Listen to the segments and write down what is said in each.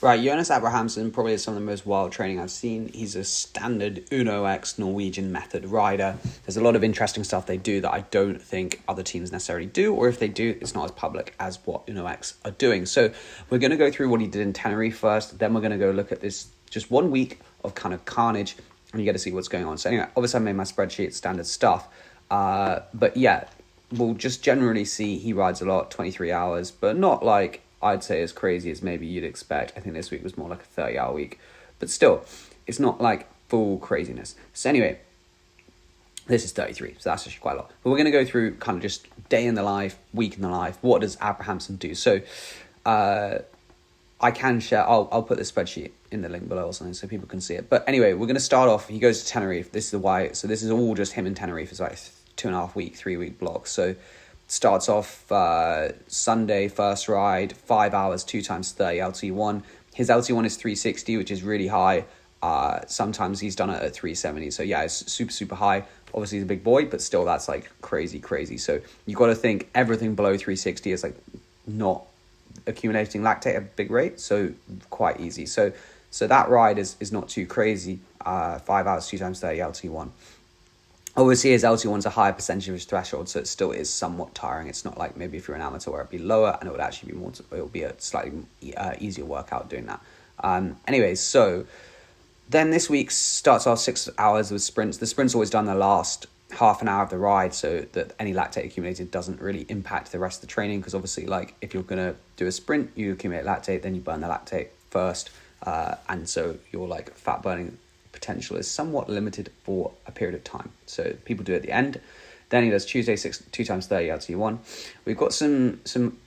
Right, Jonas Abrahamsen probably is some of the most wild training I've seen. He's a standard Uno X Norwegian method rider. There's a lot of interesting stuff they do that I don't think other teams necessarily do, or if they do, it's not as public as what Uno X are doing. So we're going to go through what he did in Tenerife first, then we're going to go look at this just 1 week of kind of carnage, and you get to see what's going on. So anyway, obviously I made my spreadsheet, standard stuff, but yeah, we'll just generally see he rides a lot, 23 hours, but not like I'd say as crazy as maybe you'd expect. I think this week was more like a 30-hour week. But still, it's not like full craziness. So anyway, this is 33, so that's actually quite a lot. But we're going to go through kind of just day in the life, week in the life. What does Abrahamsen do? So I can share, I'll put the spreadsheet in the link below or something so people can see it. But anyway, we're going to start off, he goes to Tenerife. This is why, so this is all just him in Tenerife. It's like 2.5 week, 3 week block. So starts off Sunday, first ride, 5 hours, 2 times 30 LT1. His LT1 is 360, which is really high. Sometimes he's done it at 370. So yeah, it's super, super high. Obviously he's a big boy, but still that's like crazy, crazy. So you got to think everything below 360 is like not accumulating lactate at a big rate. So quite easy. So that ride is not too crazy. 5 hours, 2 times 30 LT1. Obviously, his LT1's a higher percentage of his threshold, so it still is somewhat tiring. It's not like maybe if you're an amateur where it'd be lower and it would actually be more, it would be a slightly easier workout doing that. Anyways, so then this week starts off 6 hours with sprints. The sprints always done the last half an hour of the ride so that any lactate accumulated doesn't really impact the rest of the training, because obviously, like, if you're going to do a sprint, you accumulate lactate, then you burn the lactate first, and so your like fat burning potential is somewhat limited for a period of time. So people do it at the end. Then he does Tuesday 2 times 30 LT1. We've got some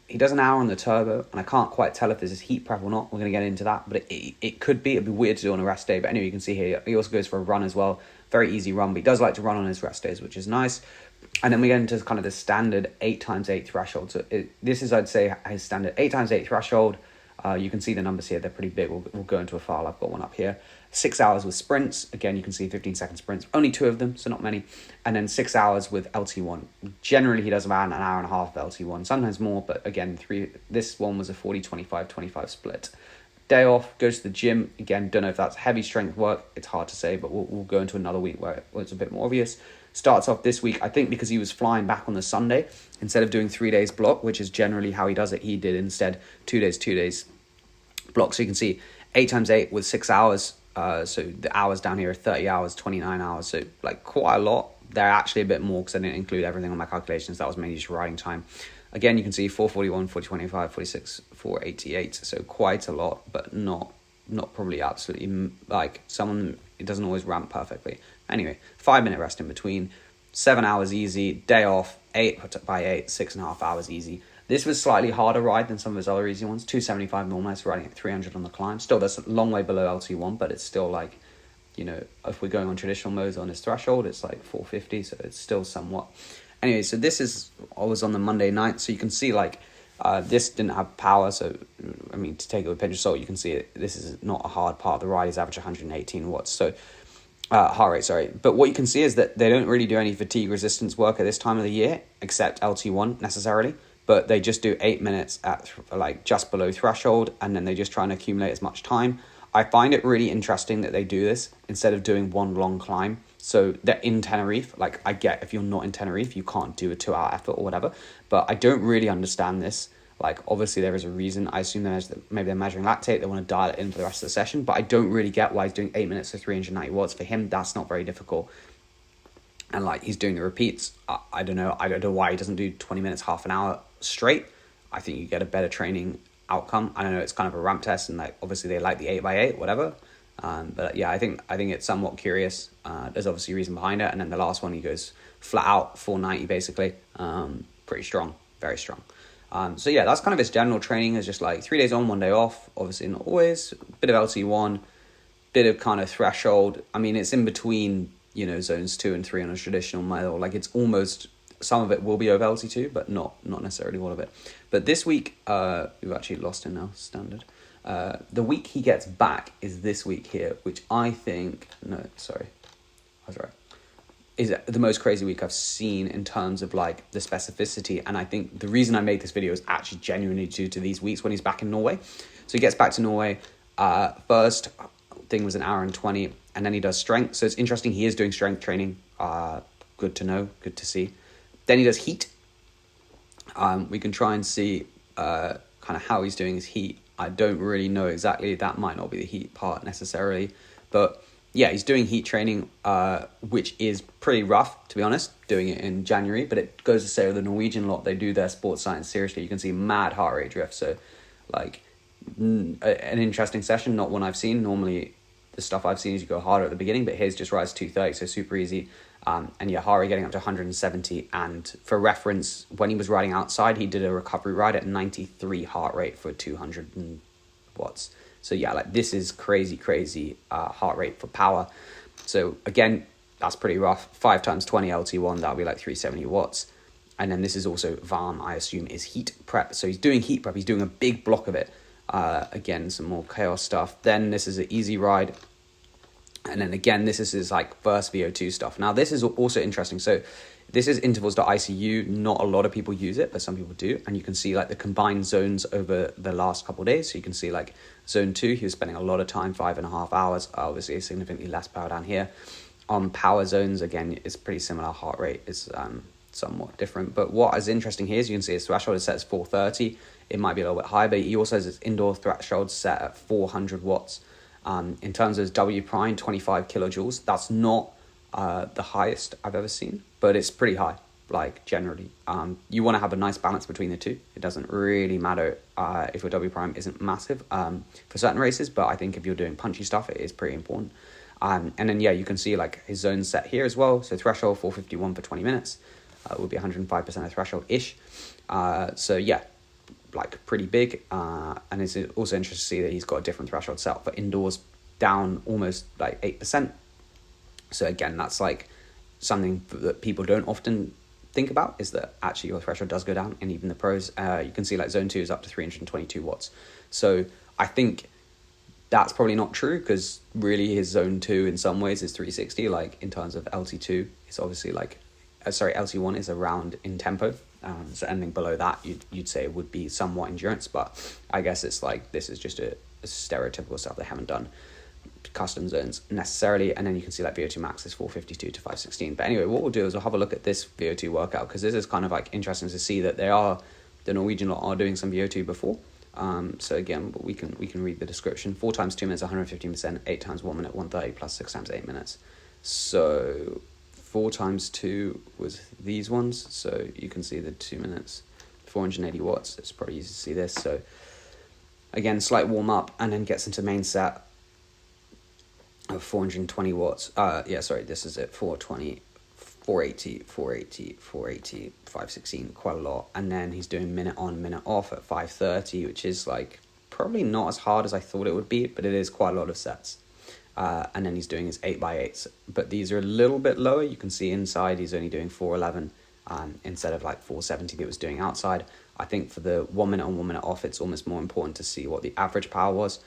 he does an hour on the turbo, and I can't quite tell if this is heat prep or not. We're going to get into that, but it could be. It'd be weird to do on a rest day, but anyway, you can see here he also goes for a run as well. Very easy run, but he does like to run on his rest days, which is nice. And then we get into kind of the standard 8 times 8 threshold. So this is, I'd say, his standard 8 times 8 threshold. You can see the numbers here, they're pretty big. We'll go into a file, I've got one up here. 6 hours with sprints, again you can see 15-second sprints, only 2 of them, so not many. And then 6 hours with LT1. Generally he does about an hour and a half of LT1, sometimes more, but again, this one was a 40-25-25 split. Day off, goes to the gym, again, don't know if that's heavy strength work, it's hard to say, but we'll go into another week where it's a bit more obvious. Starts off this week, I think because he was flying back on the Sunday, instead of doing 3 days block, which is generally how he does it, he did instead 2 days block. So you can see 8 times 8 with 6 hours. So the hours down here are 30 hours, 29 hours. So like quite a lot. They're actually a bit more because I didn't include everything on my calculations. That was mainly just riding time. Again, you can see 441, 425, 46, 488. So quite a lot, but not probably absolutely like someone, it doesn't always ramp perfectly. Anyway, 5-minute rest in between, 7 hours easy, day off, 8 by 8, 6.5 hours easy. This was slightly harder ride than some of his other easy ones. 275 normalized, riding at 300 on the climb. Still, that's a long way below LT1, but it's still like, you know, if we're going on traditional modes on his threshold, it's like 450, so it's still somewhat. Anyway, so this is always on the Monday night, so you can see like this didn't have power, so I mean, to take it with a pinch of salt, you can see it. This is not a hard part of the ride. He's average 118 watts, so heart rate, sorry. But what you can see is that they don't really do any fatigue resistance work at this time of the year, except LT1 necessarily. But they just do 8 minutes at like just below threshold, and then they just try and accumulate as much time. I find it really interesting that they do this instead of doing one long climb. So they're in Tenerife. Like, I get if you're not in Tenerife, you can't do a 2-hour effort or whatever. But I don't really understand this. Like, obviously there is a reason. I assume maybe they're measuring lactate. They want to dial it in for the rest of the session. But I don't really get why he's doing 8 minutes to 390 watts. For him, that's not very difficult. And like, he's doing the repeats. I don't know why he doesn't do 20 minutes, half an hour straight. I think you get a better training outcome. I don't know, it's kind of a ramp test, and like obviously they like the 8x8, whatever. But yeah, I think it's somewhat curious. There's obviously a reason behind it. And then the last one, he goes flat out 490 basically. Pretty strong, very strong. So yeah, that's kind of his general training. Is just like 3 days on, 1 day off. Obviously not always. Bit of LT1, bit of kind of threshold. I mean, it's in between, you know, zones 2 and 3 on a traditional mile. Like, it's almost, some of it will be over LT2, but not necessarily all of it. But this week, we've actually lost him now, standard. The week he gets back is this week here, which I think, no, sorry, I was right, is the most crazy week I've seen in terms of like the specificity. And I think the reason I made this video is actually genuinely due to these weeks when he's back in Norway. So he gets back to Norway, First thing was an hour and 20, and then he does strength. So it's interesting. He is doing strength training. Good to know. Good to see. Then he does heat. We can try and see kind of how he's doing his heat. I don't really know exactly. That might not be the heat part necessarily. But yeah, he's doing heat training, which is pretty rough, to be honest, doing it in January. But it goes to say with the Norwegian lot, they do their sports science seriously. You can see mad heart rate drift. So like an interesting session, not one I've seen. Normally the stuff I've seen is you go harder at the beginning, but his just rise 230, so super easy. And yeah, heart rate getting up to 170. And for reference, when he was riding outside, he did a recovery ride at 93 heart rate for 200 watts. So yeah, like this is crazy heart rate for power. So again, that's pretty rough. 5 times 20 LT1, that'll be like 370 watts. And then this is also VARM, I assume, is heat prep. So he's doing heat prep. He's doing a big block of it. Again, some more chaos stuff. Then this is an easy ride. And then again, this is his like first VO2 stuff. Now, this is also interesting. So this is intervals.icu. Not a lot of people use it, but some people do. And you can see like the combined zones over the last couple of days. So you can see like zone 2, he was spending a lot of time, 5.5 hours. Obviously, significantly less power down here. On power zones, again, it's pretty similar. Heart rate is somewhat different. But what is interesting here is you can see his threshold is set as 430. It might be a little bit higher, but he also has his indoor threshold set at 400 watts. In terms of his W prime, 25 kilojoules. That's not the highest I've ever seen, but it's pretty high, like generally. You want to have a nice balance between the two. It doesn't really matter if your W prime isn't massive for certain races, but I think if you're doing punchy stuff, it is pretty important. And then, yeah, you can see like his zone set here as well. So threshold 451 for 20 minutes would be 105% of threshold-ish. So yeah, like pretty big. And it's also interesting to see that he's got a different threshold set for indoors, down almost like 8%. So again, that's like something that people don't often think about, is that actually your threshold does go down. And even the pros, you can see like zone 2 is up to 322 watts. So I think that's probably not true, because really his zone 2 in some ways is 360. Like in terms of LT2, it's obviously like LT1 is around in tempo. So anything below that, you'd say would be somewhat endurance, but I guess it's like this is just a stereotypical stuff. They haven't done custom zones necessarily. And then you can see like VO2 max is 452 to 516. But anyway, what we'll do is we'll have a look at this VO2 workout, because this is kind of like interesting to see that the Norwegian lot are doing some VO2 before. So again, we can read the description. 4 times 2 minutes, 115%, 8 times 1 minute, 130, plus 6 times 8 minutes. So 4 times 2 was these ones. So you can see the 2 minutes, 480 watts. It's probably easy to see this. So again, slight warm up, and then gets into main set of 420 watts. This is it. 420, 480, 480, 480, 516, quite a lot. And then he's doing minute on, minute off at 530, which is like probably not as hard as I thought it would be, but it is quite a lot of sets. And then he's doing his 8x8s, but these are a little bit lower. You can see inside he's only doing 411 instead of like 470 that he was doing outside. I think for the 1 minute on, 1 minute off, it's almost more important to see what the average power was,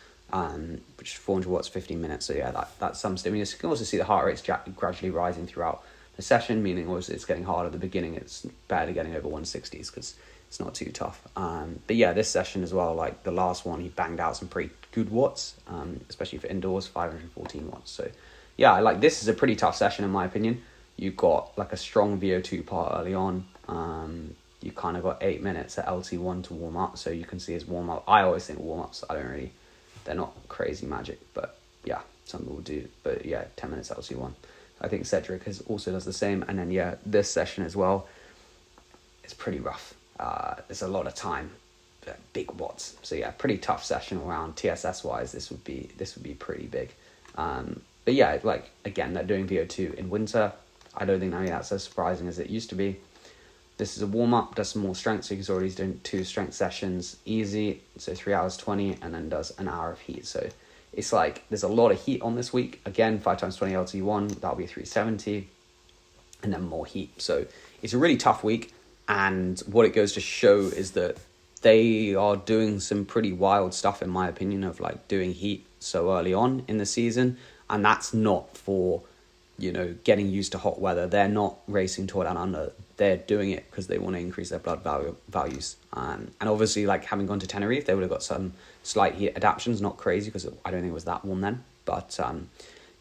which is 400 watts, 15 minutes. So yeah, that's some stimulus. You can also see the heart rate's gradually rising throughout the session, meaning also it's getting harder at the beginning. It's barely getting over 160s because it's not too tough. But yeah, this session as well, like the last one, he banged out some pretty good watts, especially for indoors, 514 watts. So yeah, like this is a pretty tough session in my opinion. You've got like a strong VO2 part early on. You kind of got 8 minutes at LT1 to warm up. So you can see his warm up. I always think warm ups, they're not crazy magic, but yeah, some people do. But yeah, 10 minutes LT1. I think Cedric also does the same. And then yeah, this session as well, it's pretty rough. There's a lot of time, big watts. So yeah, pretty tough session around TSS wise. This would be pretty big. But yeah, like again, they're doing VO2 in winter. I don't think that's as surprising as it used to be. This is a warm up, does some more strength. So he's already doing 2 strength sessions, easy. So 3 hours 20, and then does an hour of heat. So it's like there's a lot of heat on this week. Again, 5 times 20 LT1, that'll be 370, and then more heat. So it's a really tough week. And what it goes to show is that they are doing some pretty wild stuff, in my opinion, of like doing heat so early on in the season. And that's not for, getting used to hot weather. They're not racing Tour Down Under they're doing it because they want to increase their blood values. And obviously, like, having gone to Tenerife, they would have got some slight heat adaptations, not crazy, because I don't think it was that warm then. But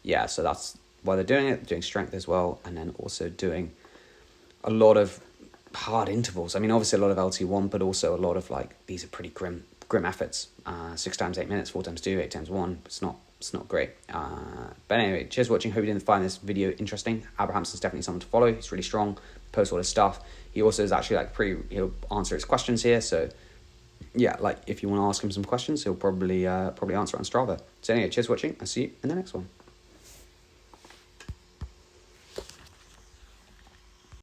yeah, so that's why they're doing it, doing strength as well, and then also doing a lot of hard intervals. I mean, obviously a lot of LT1, but also a lot of, like, these are pretty grim efforts. 6 times 8 minutes, 4 times 2, 8 times 1. It's not great. But anyway, cheers for watching. Hope you didn't find this video interesting. Abrahamsen's definitely someone to follow. He's really strong, posts all his stuff. He also is actually, like, he'll answer his questions here. So yeah, like, if you want to ask him some questions, he'll probably answer it on Strava. So anyway, cheers for watching. I'll see you in the next one.